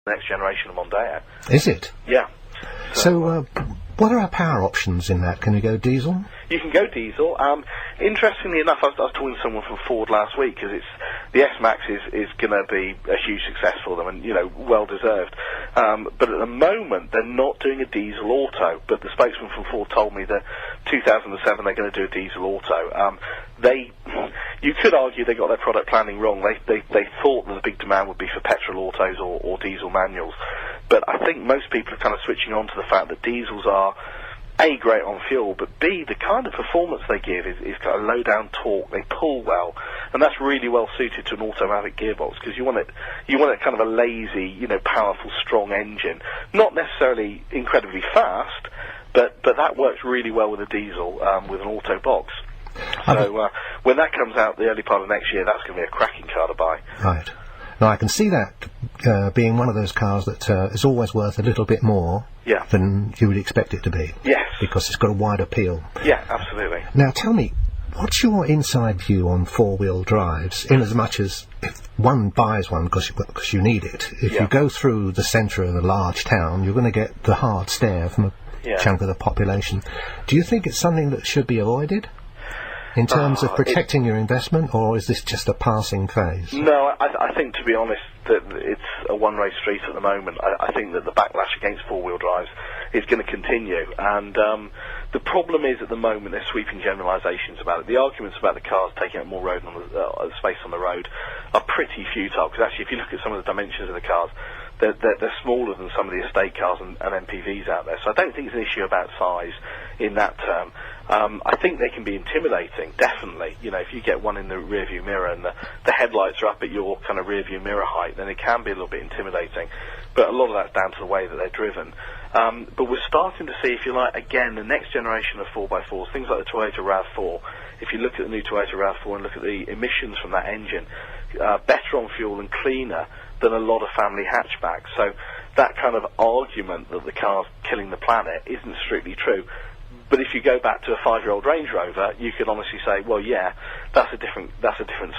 next generation of Mondeo. Is it? Yeah. So what are our power options in that? Can you go diesel? You can go diesel. Interestingly enough, I was talking to someone from Ford last week, because the S-Max is going to be a huge success for them, and, well deserved. But at the moment, they're not doing a diesel auto. But the spokesman from Ford told me that 2007 they're going to do a diesel auto. You could argue they got their product planning wrong. They thought that the big demand would be for petrol autos or diesel manuals. But I think most people are kind of switching on to the fact that diesels are A, great on fuel, but B, the kind of performance they give is kind of low down torque. They pull well, and that's really well suited to an automatic gearbox, because you want it kind of a lazy, powerful, strong engine, not necessarily incredibly fast, but that works really well with a diesel with an auto box. So when that comes out the early part of next year, that's going to be a cracking car to buy. Right. Now I can see that being one of those cars that is always worth a little bit more than you would expect it to be. Yes. Because it's got a wide appeal. Yeah, absolutely. Now tell me, what's your inside view on four-wheel drives, in as much as if one buys one because you need it, if you go through the centre of a large town, you're going to get the hard stare from a chunk of the population. Do you think it's something that should be avoided in terms of protecting your investment, or is this just a passing phase? No, I think, to be honest, that it's a one-way street at the moment. I think that the backlash against four-wheel drives is going to continue, and the problem is, at the moment, there's sweeping generalisations about it. The arguments about the cars taking up more road on the space on the road are pretty futile, because actually, if you look at some of the dimensions of the cars, they're smaller than some of the estate cars and MPVs out there. So I don't think it's an issue about size in that term. I think they can be intimidating, definitely. If you get one in the rearview mirror and the headlights are up at your kind of rearview mirror height, then it can be a little bit intimidating. But a lot of that's down to the way that they're driven. But we're starting to see, if you like, again, the next generation of 4x4s, things like the Toyota RAV4. If you look at the new Toyota RAV4 and look at the emissions from that engine, better on fuel and cleaner than a lot of family hatchbacks. So that kind of argument that the car's killing the planet isn't strictly true. But if you go back to a 5-year-old Range Rover, you could honestly say, well, yeah, that's a different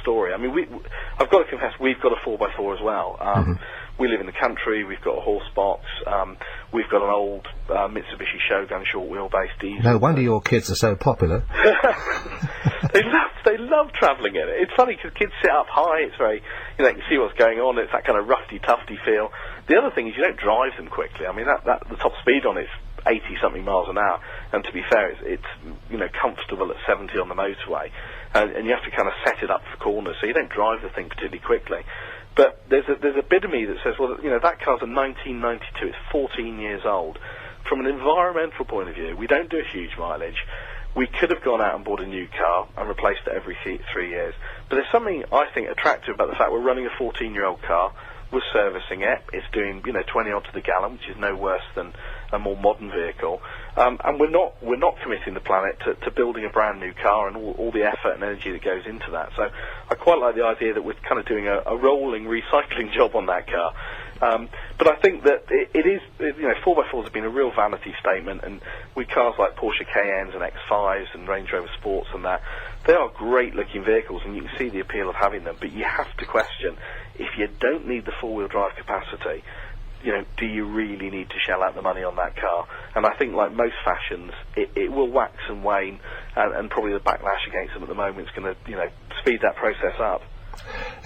story. I mean, I've got to confess, we've got a 4x4 as well. We live in the country. We've got a horse box. We've got an old Mitsubishi Shogun short wheelbase diesel. No wonder your kids are so popular. They love travelling in it. It's funny because kids sit up high. It's very, you can see what's going on. It's that kind of rusty-tufty feel. The other thing is you don't drive them quickly. I mean, the top speed on it's 80-something miles an hour, and to be fair, it's comfortable at 70 on the motorway, and you have to kind of set it up for corners, so you don't drive the thing particularly quickly. But there's a bit of me that says, well, that car's a 1992, it's 14 years old. From an environmental point of view, we don't do a huge mileage. We could have gone out and bought a new car and replaced it every 3 years. But there's something, I think, attractive about the fact we're running a 14-year-old car, we're servicing it, it's doing 20 odd to the gallon, which is no worse than a more modern vehicle, and we're not committing the planet to building a brand new car and all the effort and energy that goes into that. So I quite like the idea that we're kind of doing a rolling recycling job on that car. But I think that it is, 4x4s have been a real vanity statement, and with cars like Porsche Cayennes and X5s and Range Rover Sports and that, they are great looking vehicles, and you can see the appeal of having them, but you have to question, if you don't need the four-wheel drive capacity, do you really need to shell out the money on that car? And I think, like most fashions, it will wax and wane, and probably the backlash against them at the moment is going to, speed that process up.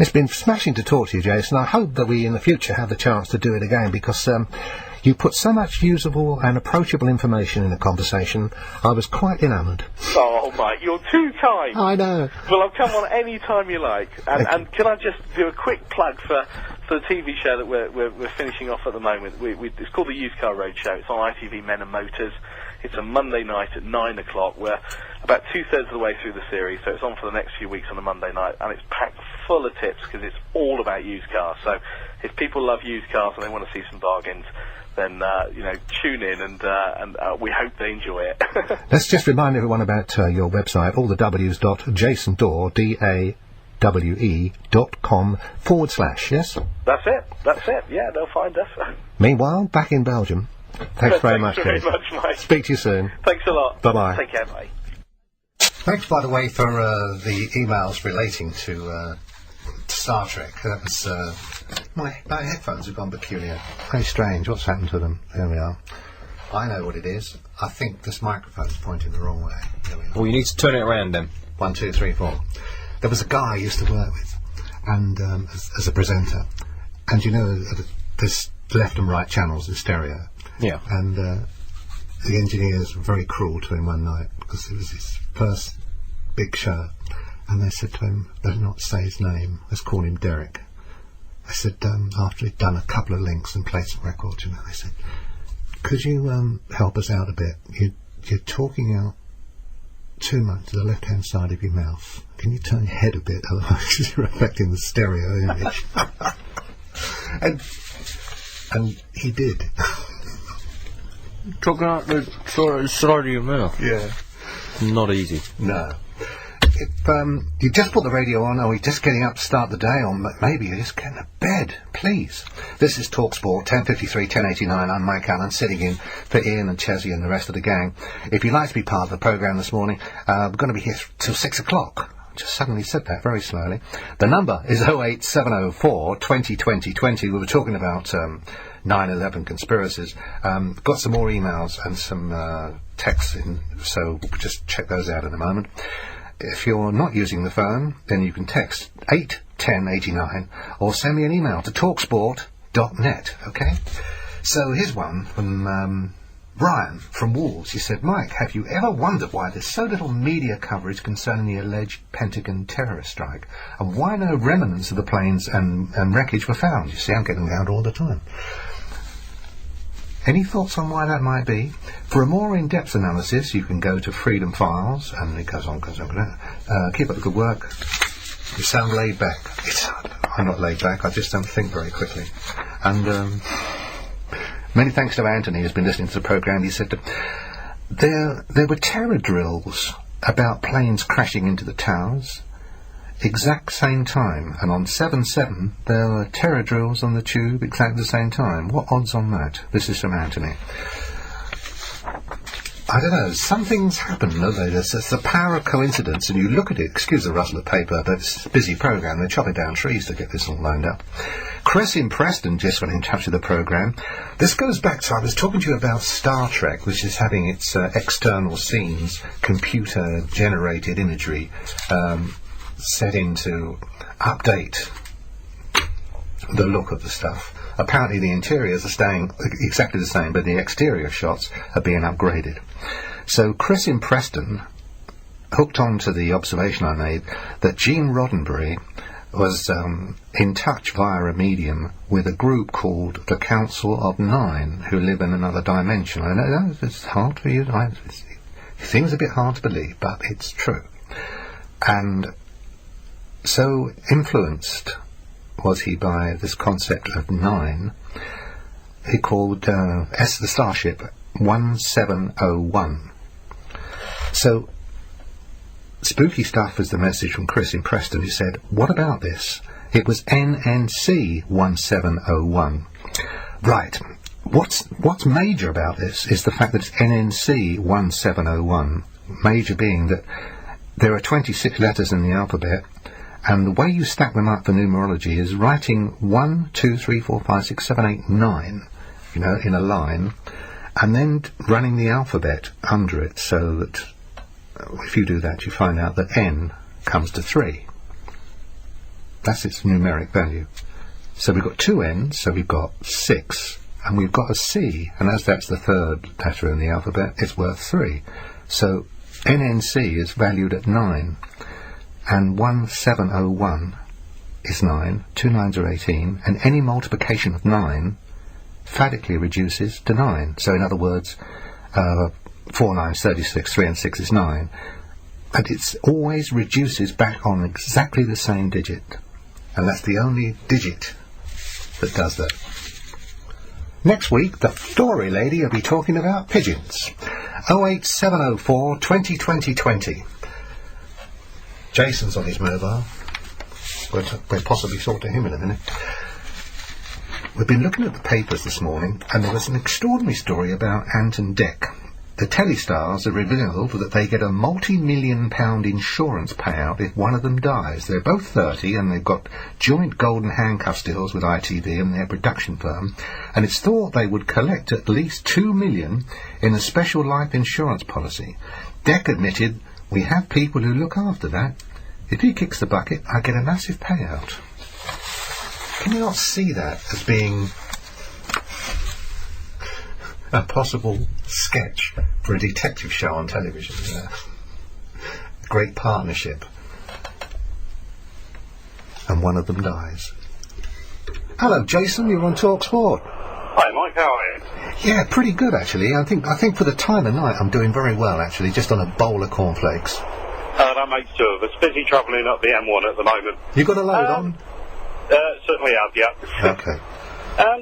It's been smashing to talk to you, Jason. I hope that we in the future have the chance to do it again, because you put so much usable and approachable information in the conversation. I was quite enamoured. Oh, Mike, you're too kind. I know. Well, I'll come on any time you like. And can I just do a quick plug for the TV show that we're finishing off at the moment? It's called the Used Car Roadshow. It's on ITV Men and Motors. It's a Monday night at 9 o'clock. We're about 2/3 of the way through the series, so it's on for the next few weeks on a Monday night, and it's packed full of tips because it's all about used cars. So if people love used cars and they want to see some bargains, then tune in, and we hope they enjoy it. Let's just remind everyone about your website, all the W's.jasondore, DAWE.com / yes? That's it, yeah, they'll find us. Meanwhile, back in Belgium. Thanks very much, Thanks very much, Mike. Speak to you soon. Thanks a lot. Bye-bye. Take care, bye. Thanks, by the way, for the emails relating to Star Trek. That was my headphones have gone peculiar. Very strange. What's happened to them? There we are. I know what it is. I think this microphone's pointing the wrong way. There we are. Well, you need to turn it around then. 1, 2, 3, 4. There was a guy I used to work with, and as a presenter, and you know, there's left and right channels in stereo. Yeah. And the engineers were very cruel to him one night because it was his first big show, and they said to him, "Let's not say his name. Let's call him Derek." I said, after he'd done a couple of links and played some records, you know, they said, "Could you help us out a bit? You're talking out too much to the left-hand side of your mouth. Can you turn your head a bit, otherwise you're affecting the stereo image?" and he did. Talking out the side of your mouth. Yeah. Not easy. No. If you just put the radio on, or you're just getting up to start the day, or maybe you're just getting to bed, please. This is talkSPORT, 10:53, 10:89. I'm Mike Allen, sitting in for Ian and Chesney and the rest of the gang. If you'd like to be part of the programme this morning, we're going to be here till 6 o'clock. Just suddenly said that very slowly. The number is 08704 20 20 20. We were talking about 9/11 conspiracies. Got some more emails and some texts in, so we'll just check those out in a moment. If you're not using the phone, then you can text 81089 or send me an email to talksport.net, okay? So here's one from Brian from Wolves. He said, "Mike, have you ever wondered why there's so little media coverage concerning the alleged Pentagon terrorist strike? And why no remnants of the planes and wreckage were found?" You see, I'm getting around all the time. Any thoughts on why that might be? For a more in-depth analysis, you can go to Freedom Files, and it goes on. Keep up the good work. You sound laid back. I'm not laid back, I just don't think very quickly. And many thanks to Anthony, who's been listening to the programme. He said there were terror drills about planes crashing into the towers, exact same time, and on 7/7 there were terror drills on the tube exactly the same time. What odds on that? This is from Anthony. I don't know, something's happened, don't they? There's the power of coincidence, and you look at it, excuse the rustle of paper, but it's a busy programme. They're chopping down trees to get this all lined up. Chris in Preston just got in touch with the programme. This goes back to, I was talking to you about Star Trek, which is having its external scenes, computer-generated imagery, set in to update the look of the stuff. Apparently the interiors are staying exactly the same, but the exterior shots are being upgraded. So Chris in Preston hooked on to the observation I made that Gene Roddenberry was in touch via a medium with a group called the Council of Nine, who live in another dimension. I know it's hard for you. It seems a bit hard to believe, but it's true. And so influenced was he by this concept of nine, he called the starship 1701. So spooky stuff is the message from Chris in Preston, who said, "What about this? It was NNC 1701. Right. What's major about this is the fact that it's NNC 1701. Major being that there are 26 letters in the alphabet, and the way you stack them up for numerology is writing 1, 2, 3, 4, 5, 6, 7, 8, 9, you know, in a line, and then running the alphabet under it, so that if you do that, you find out that N comes to 3. That's its numeric value. So we've got 2 N's, so we've got 6, and we've got a C, and as that's the third letter in the alphabet, it's worth 3. So NNC is valued at 9. And 1701 is 9, 2 9s are 18, and any multiplication of 9 phatically reduces to 9. So in other words, 4 9s 36, 3 and 6 is 9. And it always reduces back on exactly the same digit. And that's the only digit that does that. Next week, the story lady will be talking about pigeons. 08704 20 20 20. Jason's on his mobile. We'll possibly talk to him in a minute. We've been looking at the papers this morning, and there was an extraordinary story about Ant and Dec. the telestars have revealed that they get a multi-million-pound insurance payout if one of them dies. They're both 30 and they've got joint golden handcuffs deals with ITV and their production firm, and it's thought they would collect at least $2 million in a special life insurance policy. Deck admitted, "We have people who look after that. If he kicks the bucket, I get a massive payout." Can you not see that as being a possible sketch for a detective show on television? Great partnership. And one of them dies. Hello, Jason, you're on talkSPORT. Hi, Mike, how are you? Yeah, pretty good, actually. I think for the time of night I'm doing very well, actually, just on a bowl of cornflakes. That makes two of us. Busy travelling up the M1 at the moment. You got a load on? Certainly have, yeah. Okay.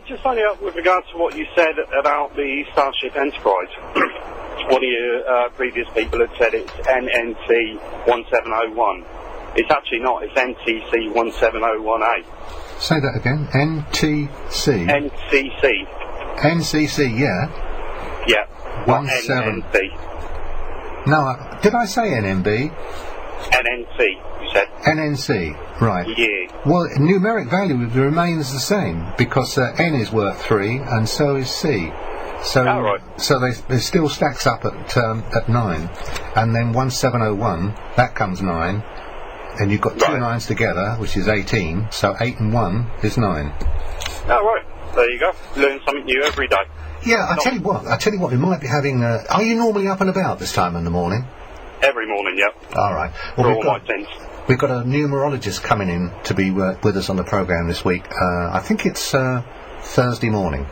Just finding out with regards to what you said about the Starship Enterprise. One of your previous people had said it's NNC 1701. It's actually not. It's NTC 1701A. Say that again. NTC. NCC. NCC, yeah. Yeah. 17. NNC. No, did I say NMB? NNC, you said. NNC, right. Yeah. Well, numeric value remains the same because N is worth 3 and so is C. So, right. So they still stacks up at 9, and then 1701 that comes 9, and you've got two Right. 9s together, which is 18. So 8 and 1 is 9. Oh, right. There you go. Learn something new every day. Yeah, I tell you what, we might be having. Are you normally up and about this time in the morning? Every morning, yep. All right. For Well, all my sins. we've got a numerologist coming in to be with us on the programme this week. I think it's Thursday morning.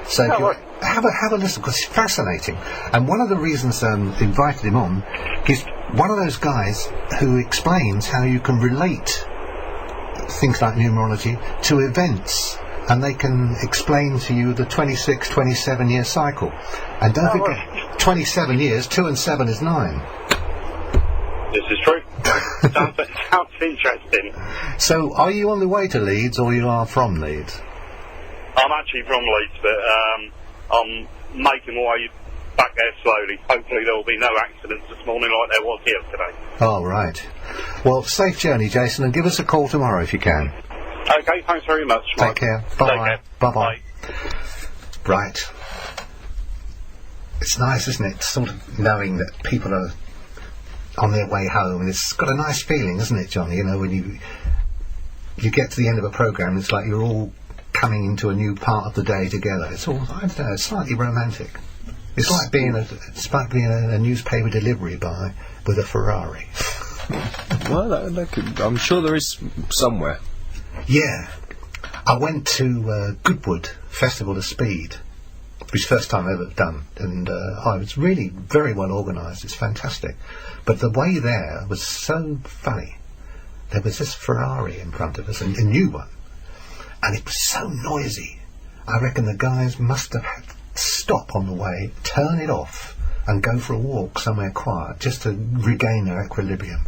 So if you right. have a listen, because it's fascinating. And one of the reasons invited him on is one of those guys who explains how you can relate things like numerology to events. And they can explain to you the 26, 27-year cycle. And don't forget, 27 years, 2 and 7 is 9. This is true. sounds interesting. So, are you on the way to Leeds, or you are from Leeds? I'm actually from Leeds, but I'm making my way back there slowly. Hopefully there will be no accidents this morning like there was here today. Oh, right. Well, safe journey, Jason, and give us a call tomorrow if you can. Okay, thanks very much, Mike. Take care. Bye-bye. Bye-bye. Bye. Right. It's nice, isn't it, sort of knowing that people are on their way home, and it's got a nice feeling, isn't it, Johnny? You know, when you get to the end of a programme, it's like you're all coming into a new part of the day together. It's all, I don't know, it's slightly romantic. It's like being a newspaper delivery guy with a Ferrari. Well, that could, I'm sure there is somewhere. Yeah. I went to Goodwood Festival of Speed, which is the first time I've ever done, and I was really very well organised. It's fantastic. But the way there was so funny. There was this Ferrari in front of us, a new one, and it was so noisy. I reckon the guys must have had to stop on the way, turn it off, and go for a walk somewhere quiet, just to regain their equilibrium.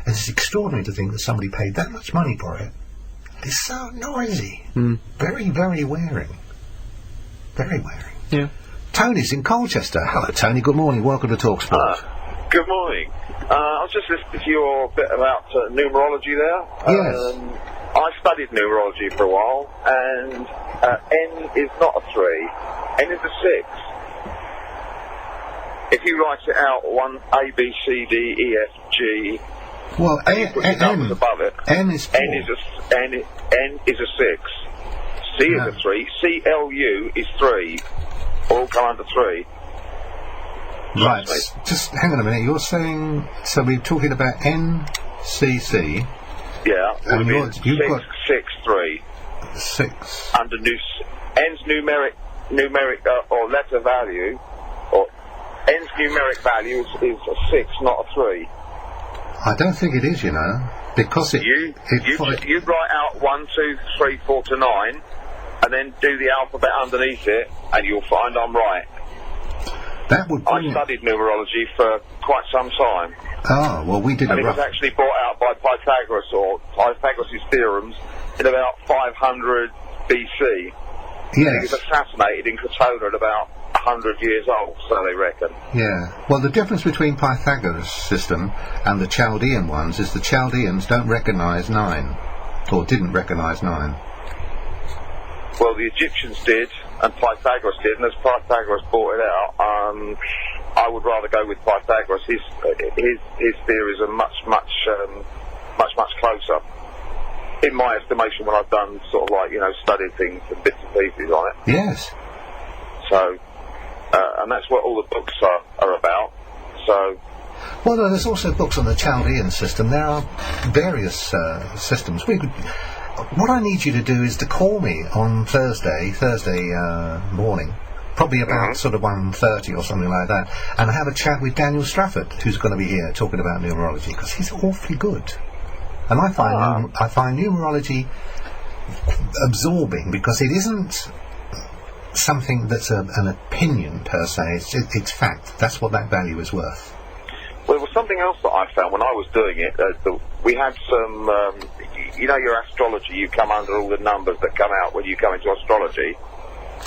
And it's extraordinary to think that somebody paid that much money for it. It's so noisy. Very, very wearing. Very wearing. Yeah. Tony's in Colchester. Hello, Tony. Good morning. Welcome to talkSPORT. Good morning. I was just listening to your bit about numerology there. Yes. I studied numerology for a while, and N is not a 3. N is a 6. If you write it out, 1 A, B, C, D, E, F, G. Well, numbers above it. N is 4. N is a 6. C is a 3. C, L, U is 3. All come under 3. Right. Just hang on a minute. You're saying, so we're talking about NCC. Yeah. And You've 6, got 6, 3. 6. Under N's numeric or letter value, or N's numeric value is a 6, not a 3. I don't think it is, you know, because You write out 1, 2, 3, 4 to 9, and then do the alphabet underneath it, and you'll find I'm right. That would I bring studied numerology for quite some time. Oh, well, we did And a it was rough... actually brought out by Pythagoras, or Pythagoras' theorems, in about 500 BC. He was Yes. assassinated in Crotona at about 100 years old, so they reckon. Yeah. Well, the difference between Pythagoras' system and the Chaldean ones is the Chaldeans don't recognise 9, or didn't recognise 9. Well, the Egyptians did, and Pythagoras did, and as Pythagoras brought it out, I would rather go with Pythagoras. His theories are much closer, in my estimation, when I've done sort of like, studied things and bits and pieces on it. Yes. So, and that's what all the books are about. So. Well, there's also books on the Chaldean system. There are various systems. What I need you to do is to call me on Thursday morning, probably about sort of 1:30 or something like that, and have a chat with Daniel Strafford, who's going to be here talking about numerology, because he's awfully good. And I find numerology absorbing, because it isn't something that's an opinion per se. It's fact. That's what that value is worth. Well, there was something else that I found when I was doing it. We had some, your astrology, you come under all the numbers that come out when you come into astrology.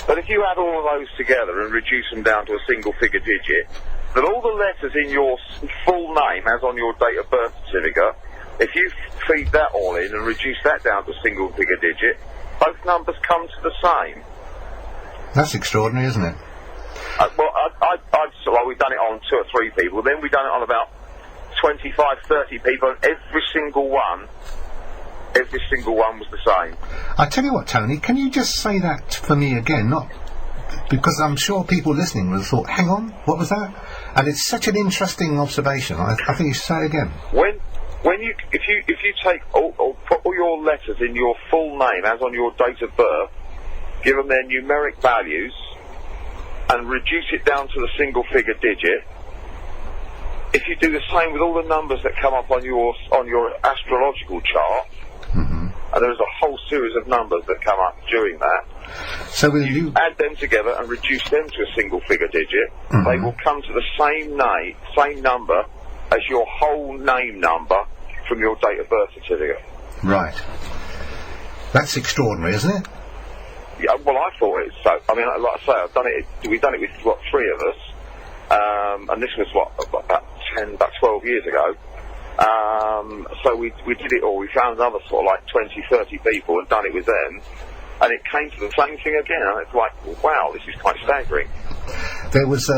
But if you add all of those together and reduce them down to a single figure digit, that all the letters in your full name, as on your date of birth certificate, if you feed that all in and reduce that down to a single figure digit, both numbers come to the same. That's extraordinary, isn't it? We've done it on 2 or 3 people, then we've done it on about 25, 30 people, and every single one was the same. I tell you what, Tony, can you just say that for me again? Not because I'm sure people listening would have thought, hang on, what was that? And it's such an interesting observation. I think you should say it again. If you take put all your letters in your full name as on your date of birth, give them their numeric values, and reduce it down to the single figure digit. If you do the same with all the numbers that come up on your astrological chart, and there's a whole series of numbers that come up during that, so you add them together and reduce them to a single figure digit, they will come to the same number as your whole name number from your date of birth certificate. Right. That's extraordinary, isn't it? Yeah, well, I thought it. So, I mean, like I say, we've done it with 3 of us, and this was about 12 years ago. So we did it all. We found another sort of like 20, 30 people and done it with them, and it came to the same thing again. And it's like, wow, this is quite staggering. There was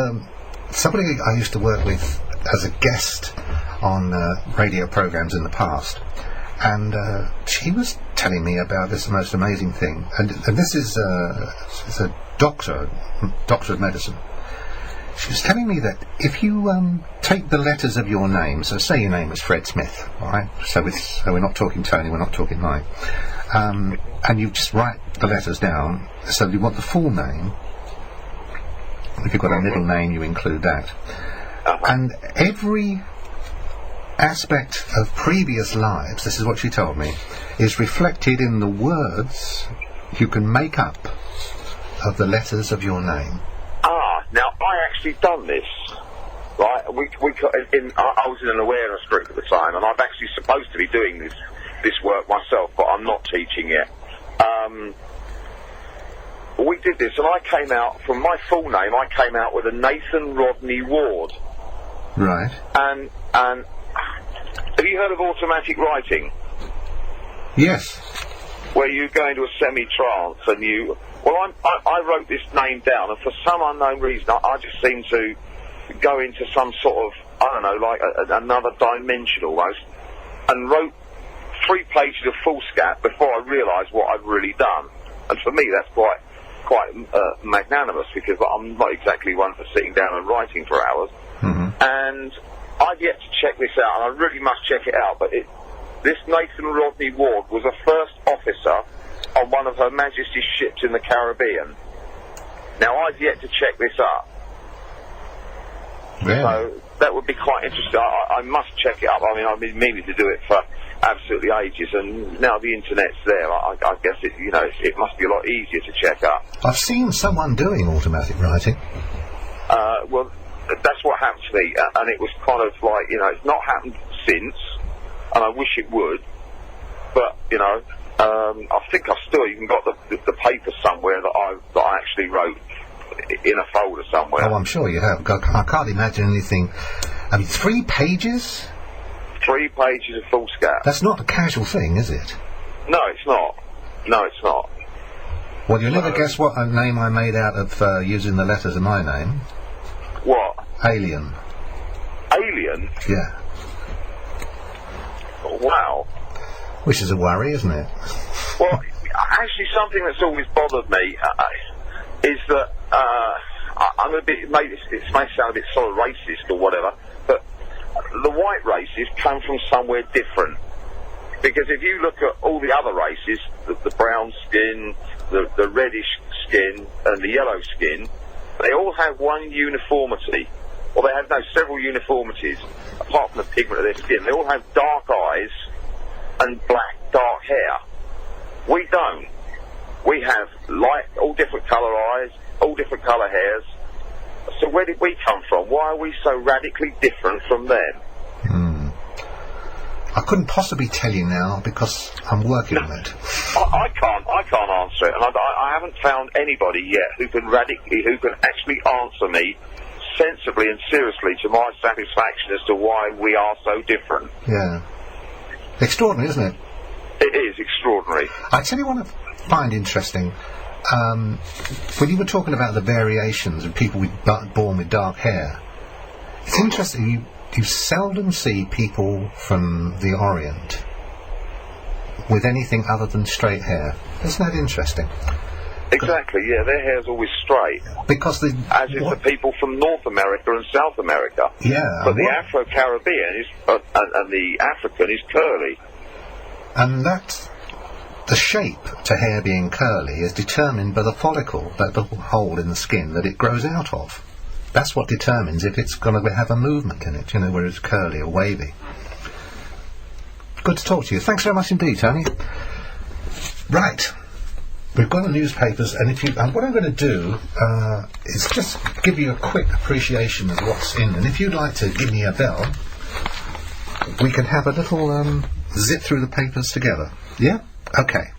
somebody I used to work with as a guest on radio programs in the past, and she was telling me about this most amazing thing, and this is a doctor of medicine. She was telling me that if you take the letters of your name, so say your name is Fred Smith, all right? So we're not talking Tony, we're not talking Mike, and you just write the letters down. So you want the full name. If you've got a middle name, you include that, and every aspect of previous lives, this is what she told me, is reflected in the words you can make up of the letters of your name. Now I actually done this, right? I was in an awareness group at the time, and I'm actually supposed to be doing this work myself, but I'm not teaching yet. We did this, and I came out, from my full name, I came out with a Nathan Rodney Ward. Right. And have you heard of automatic writing? Yes. Where you go into a semi-trance and you... Well, I wrote this name down, and for some unknown reason, I just seemed to go into some sort of, I don't know, like another dimension almost, and wrote 3 pages of foolscap before I realised what I'd really done. And for me, that's quite magnanimous, because I'm not exactly one for sitting down and writing for hours. And I've yet to check this out, and I really must check it out, but this Nathan Rodney Ward was a first officer on one of Her Majesty's ships in the Caribbean. Now, I've yet to check this up. Really? So that would be quite interesting. I must check it up. I mean, I've been meaning to do it for absolutely ages, and now the internet's there. I guess it must be a lot easier to check up. I've seen someone doing automatic writing. Well, that's what happened to me, and it was kind of like, it's not happened since, and I wish it would, but, I think I've still even got the paper somewhere that I actually wrote in a folder somewhere. Oh, I'm sure you have. I can't imagine anything. I mean, 3 pages? 3 pages of foolscap. That's not a casual thing, is it? No, it's not. No, it's not. Well, you'll never guess what a name I made out of using the letters of my name. What? Alien. Alien? Yeah. Wow. Which is a worry, isn't it? Well, actually, something that's always bothered me is that I'm a bit. Maybe it may sound a bit sort of racist or whatever, but the white races come from somewhere different. Because if you look at all the other races, the brown skin, the reddish skin, and the yellow skin, they all have one uniformity. Or they have several uniformities apart from the pigment of their skin. They all have dark eyes and dark hair. We don't. We have all different colour eyes, all different colour hairs. So where did we come from? Why are we so radically different from them? I couldn't possibly tell you now because I'm working on it. I can't answer it, and I haven't found anybody yet who can actually answer me sensibly and seriously to my satisfaction as to why we are so different. Yeah. Extraordinary, isn't it? It is extraordinary. I tell you what I find interesting. When you were talking about the variations of people born with dark hair, it's interesting, you seldom see people from the Orient with anything other than straight hair. Isn't that interesting? Exactly, yeah, their hair's always straight. Because as is the people from North America and South America. Yeah. But the Afro-Caribbean and the African is curly. And the shape to hair being curly is determined by the follicle, that little hole in the skin that it grows out of. That's what determines if it's going to have a movement in it, whether it's curly or wavy. Good to talk to you. Thanks very much indeed, Tony. Right. We've got the newspapers, and what I'm going to do is just give you a quick appreciation of what's in. And if you'd like to give me a bell, we can have a little zip through the papers together. Yeah? Okay.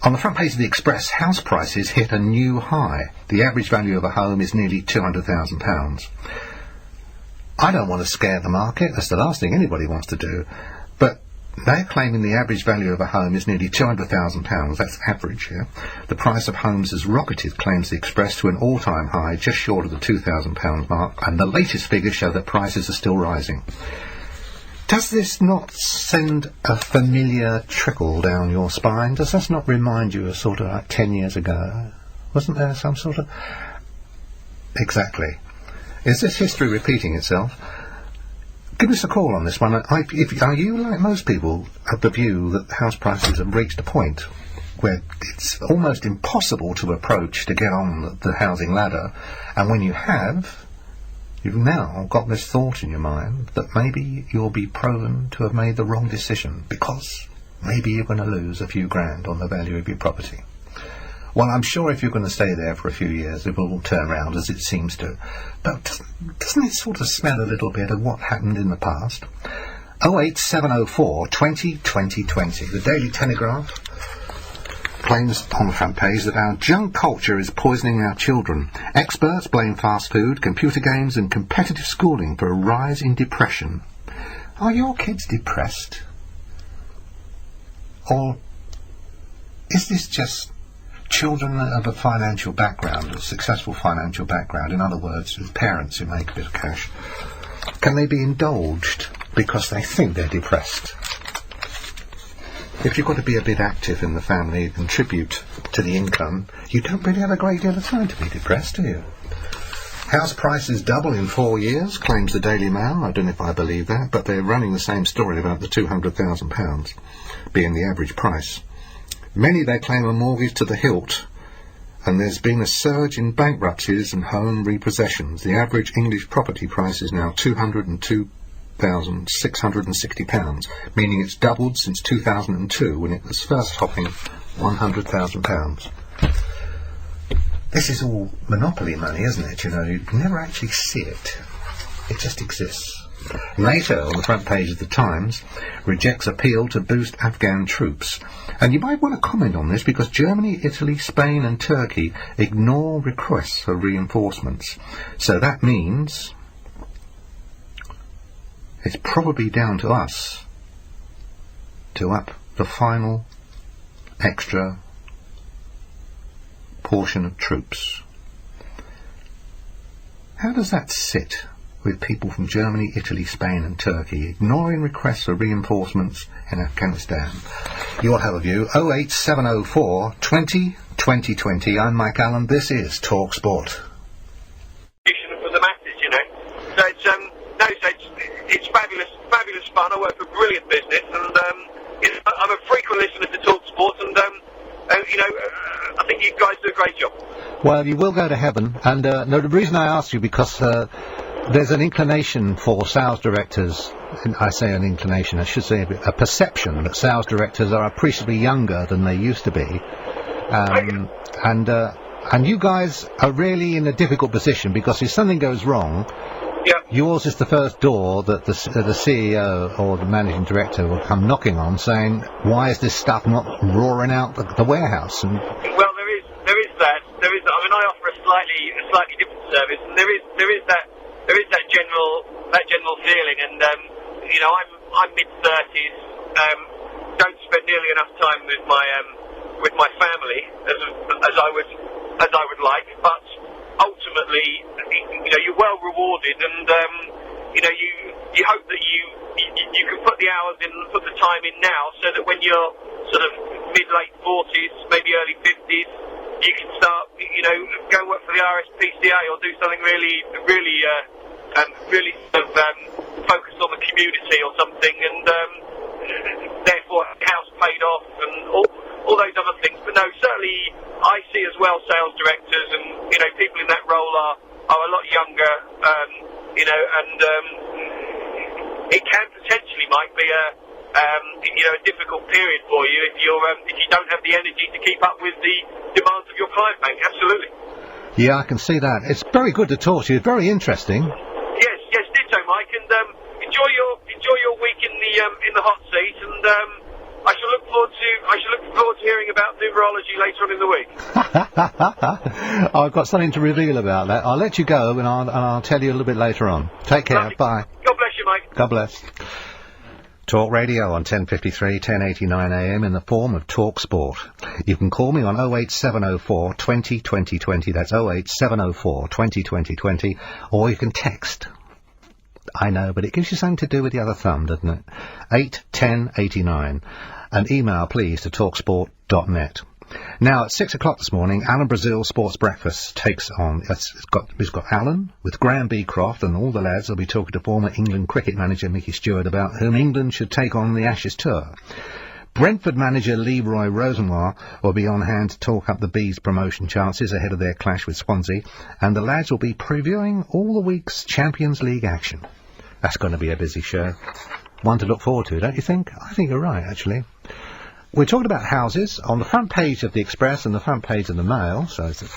On the front page of the Express, house prices hit a new high. The average value of a home is nearly £200,000. I don't want to scare the market. That's the last thing anybody wants to do. But they're claiming the average value of a home is nearly £200,000. That's average, yeah? The price of homes has rocketed, claims the Express, to an all-time high, just short of the £2,000 mark, and the latest figures show that prices are still rising. Does this not send a familiar trickle down your spine? Does this not remind you of sort of like 10 years ago? Wasn't there some sort of... Exactly. Is this history repeating itself? Give us a call on this one. Are you, like most people, of the view that house prices have reached a point where it's almost impossible to approach to get on the housing ladder, and when you have, you've now got this thought in your mind that maybe you'll be proven to have made the wrong decision because maybe you're going to lose a few grand on the value of your property? Well, I'm sure if you're going to stay there for a few years, it will all turn around, as it seems to. But doesn't it sort of smell a little bit of what happened in the past? 08704 20 20 20. The Daily Telegraph claims on the front page that our junk culture is poisoning our children. Experts blame fast food, computer games and competitive schooling for a rise in depression. Are your kids depressed? Or is this just children of a financial background, a successful financial background, in other words, with parents who make a bit of cash? Can they be indulged because they think they're depressed? If you've got to be a bit active in the family and contribute to the income, you don't really have a great deal of time to be depressed, do you? House prices double in 4 years, claims the Daily Mail. I don't know if I believe that, but they're running the same story about the £200,000 being the average price. Many, they claim, a mortgage to the hilt, and there's been a surge in bankruptcies and home repossessions. The average English property price is now £202,660, meaning it's doubled since 2002 when it was first topping £100,000. This is all monopoly money, isn't it? You never actually see it. It just exists. NATO, on the front page of the Times, rejects appeal to boost Afghan troops. And you might want to comment on this because Germany, Italy, Spain and Turkey ignore requests for reinforcements. So that means it's probably down to us to up the final extra portion of troops. How does that sit with people from Germany, Italy, Spain and Turkey ignoring requests for reinforcements in Afghanistan? You'll have a view. 08704 20 2020. I'm Mike Allen. This is talkSPORT. For the masses, you know. So it's fabulous fun. I work for a brilliant business, and I'm a frequent listener to talkSPORT, and I think you guys do a great job. Well, you will go to heaven, and no, the reason I asked you because there's an inclination for sales directors. I say an inclination, I should say a perception that sales directors are appreciably younger than they used to be, and you guys are really in a difficult position because if something goes wrong, yours is the first door that the CEO or the managing director will come knocking on, saying, "Why is this stuff not roaring out the warehouse?" And well, there is that. I mean, I offer a slightly different service, and there is that general feeling, and I'm mid-30s, don't spend nearly enough time with my family as I would like, but ultimately, you're well rewarded, and you hope that you can put the hours in, put the time in now, so that when you're sort of mid-late 40s, maybe early 50s, you can start, go and work for the RSPCA or do something really sort of focused on the community or something, and therefore house paid off and all those other things. But no, certainly I see as well sales directors and people in that role are a lot younger, and it can potentially might be a difficult period for you if you don't have the energy to keep up with the demands of your client bank. Absolutely. Yeah, I can see that. It's very good to talk to you. It's very interesting. Yes, ditto, Mike, and enjoy your week in the hot seat, and I shall look forward to hearing about numerology later on in the week. I've got something to reveal about that. I'll let you go, and I'll tell you a little bit later on. Take care. Lovely. Bye. God bless you, Mike. God bless. Talk Radio on 1053, 1089 AM in the form of talkSPORT. You can call me on 08704 20 2020. That's 08704 20 2020. Or you can text. I know, but it gives you something to do with the other thumb, doesn't it? 81089. And email, please, to talksport.net. Now, at 6 o'clock this morning, Alan Brazil Sports Breakfast takes on... We've got Alan with Graham Beecroft, and all the lads will be talking to former England cricket manager Mickey Stewart about whom England should take on the Ashes tour. Brentford manager Leroy Rosenwar will be on hand to talk up the Bees' promotion chances ahead of their clash with Swansea, and the lads will be previewing all the week's Champions League action. That's going to be a busy show. One to look forward to, don't you think? I think you're right, actually. We're talking about houses on the front page of the Express and the front page of the Mail, so it's a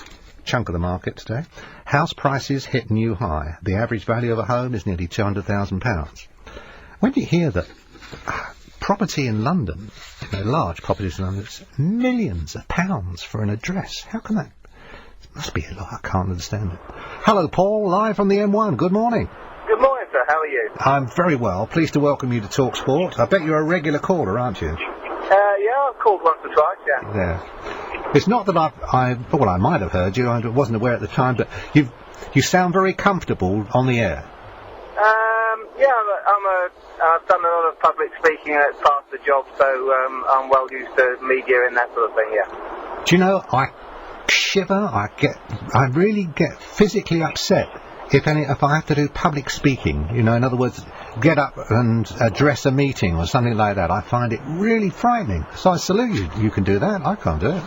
chunk of the market today. House prices hit new high. The average value of a home is nearly £200,000. When you hear that property in London, large properties in London, it's millions of pounds for an address, how can that... It must be a lot. I can't understand it. Hello, Paul, live from the M1. Good morning. Good morning, sir. How are you? I'm very well. Pleased to welcome you to talkSPORT. I bet you're a regular caller, aren't you? Yeah, I've called once or twice, yeah. Yeah. It's not that I might have heard you. I wasn't aware at the time, but you sound very comfortable on the air. Yeah, I've done a lot of public speaking as part of the job, so I'm well used to media and that sort of thing, yeah. Do you know, I shiver, I really get physically upset if I have to do public speaking, in other words, get up and address a meeting or something like that. I find it really frightening. So I salute you. You can do that. I can't do it.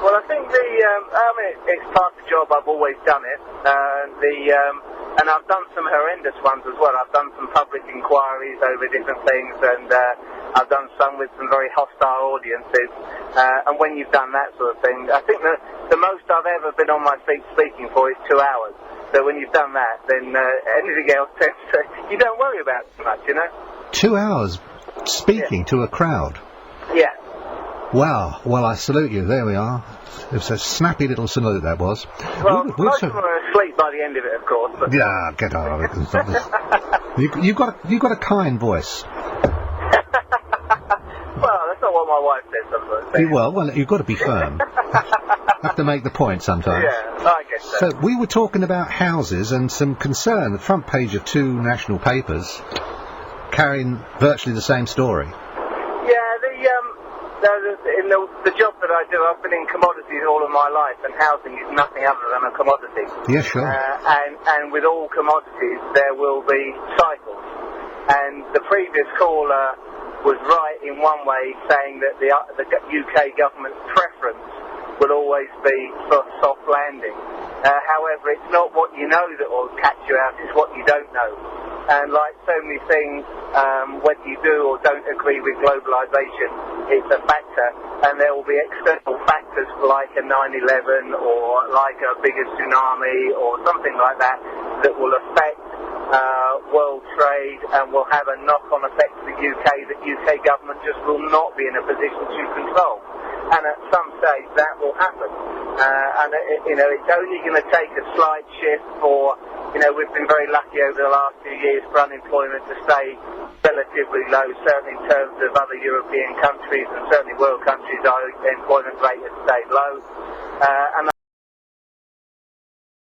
Well, I think it's part of the job. I've always done it. And I've done some horrendous ones as well. I've done some public inquiries over different things, and I've done some with some very hostile audiences. And when you've done that sort of thing, I think that the most I've ever been on my feet speaking for is 2 hours. So when you've done that, then anything else you don't worry about too much, you know. 2 hours speaking to a crowd. Yeah. Wow. Well, I salute you. There we are. It was a snappy little salute, that was. Well, most of them are asleep by the end of it, of course. But yeah, get out of it. You've got a kind voice. Well, that's not what my wife says sometimes. Well, you've got to be firm. Have to make the point sometimes. Yeah, I guess so. So we were talking about houses and some concern. The front page of 2 national papers carrying virtually the same story. In the job that I do, I've been in commodities all of my life, and housing is nothing other than a commodity. Yeah, sure. And with all commodities, there will be cycles. And the previous caller was right in one way, saying that the UK government's preference will always be for soft landing. However, it's not what you know that will catch you out, it's what you don't know. And like so many things, whether you do or don't agree with globalisation, it's a factor. And there will be external factors like a 9/11 or like a bigger tsunami or something like that that will affect world trade and will have a knock-on effect to the UK that UK government just will not be in a position to control. And at some stage that will happen. It's only going to take a slight shift for, we've been very lucky over the last few years for unemployment to stay relatively low, certainly in terms of other European countries and certainly world countries, our employment rate has stayed low. And